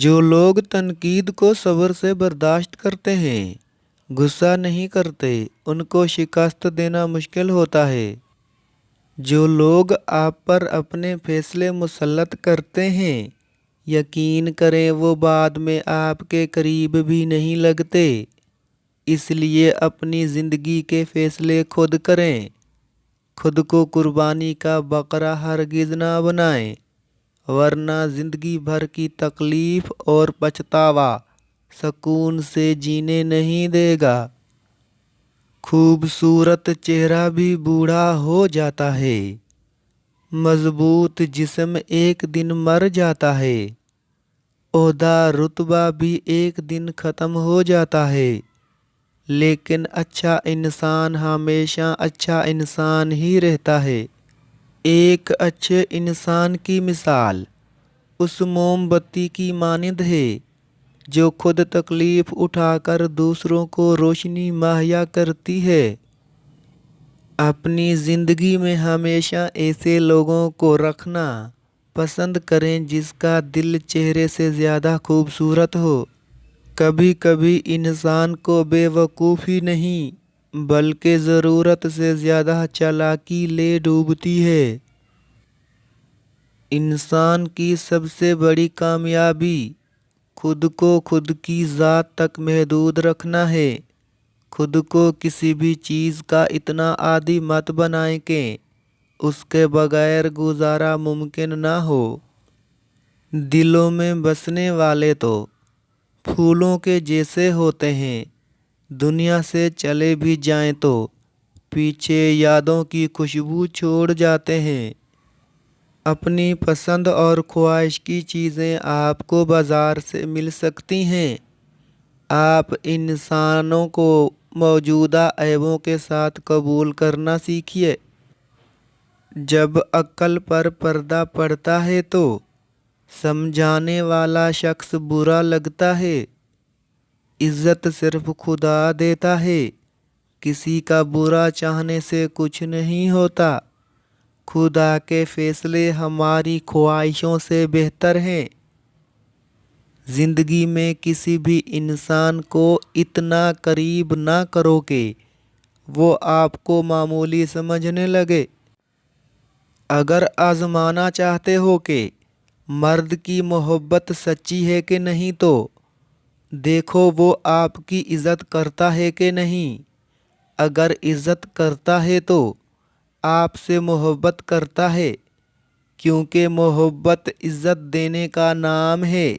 جو لوگ تنقید کو صبر سے برداشت کرتے ہیں، غصہ نہیں کرتے، ان کو شکست دینا مشکل ہوتا ہے۔ جو لوگ آپ پر اپنے فیصلے مسلط کرتے ہیں، یقین کریں وہ بعد میں آپ کے قریب بھی نہیں لگتے۔ اس لیے اپنی زندگی کے فیصلے خود کریں۔ خود کو قربانی کا بکرا ہرگز نہ بنائیں، ورنہ زندگی بھر کی تکلیف اور پچھتاوا سکون سے جینے نہیں دے گا۔ خوبصورت چہرہ بھی بوڑھا ہو جاتا ہے، مضبوط جسم ایک دن مر جاتا ہے، عہدہ رتبہ بھی ایک دن ختم ہو جاتا ہے، لیکن اچھا انسان ہمیشہ اچھا انسان ہی رہتا ہے۔ ایک اچھے انسان کی مثال اس موم بتی کی مانند ہے جو خود تکلیف اٹھا کر دوسروں کو روشنی مہیا کرتی ہے۔ اپنی زندگی میں ہمیشہ ایسے لوگوں کو رکھنا پسند کریں جس کا دل چہرے سے زیادہ خوبصورت ہو۔ کبھی کبھی انسان کو بے وقوفی نہیں بلکہ ضرورت سے زیادہ چالاکی لے ڈوبتی ہے۔ انسان کی سب سے بڑی کامیابی خود کو خود کی ذات تک محدود رکھنا ہے۔ خود کو کسی بھی چیز کا اتنا عادی مت بنائیں کہ اس کے بغیر گزارا ممکن نہ ہو۔ دلوں میں بسنے والے تو پھولوں کے جیسے ہوتے ہیں، دنیا سے چلے بھی جائیں تو پیچھے یادوں کی خوشبو چھوڑ جاتے ہیں۔ اپنی پسند اور خواہش کی چیزیں آپ کو بازار سے مل سکتی ہیں۔ آپ انسانوں کو موجودہ عیبوں کے ساتھ قبول کرنا سیکھیے۔ جب عقل پر پردہ پڑتا ہے تو سمجھانے والا شخص برا لگتا ہے۔ عزت صرف خدا دیتا ہے، کسی کا برا چاہنے سے کچھ نہیں ہوتا۔ خدا کے فیصلے ہماری خواہشوں سے بہتر ہیں۔ زندگی میں کسی بھی انسان کو اتنا قریب نہ کرو کہ وہ آپ کو معمولی سمجھنے لگے۔ اگر آزمانا چاہتے ہو کہ مرد کی محبت سچی ہے کہ نہیں تو دیکھو وہ آپ کی عزت کرتا ہے کہ نہیں۔ اگر عزت کرتا ہے تو آپ سے محبت کرتا ہے، کیونکہ محبت عزت دینے کا نام ہے۔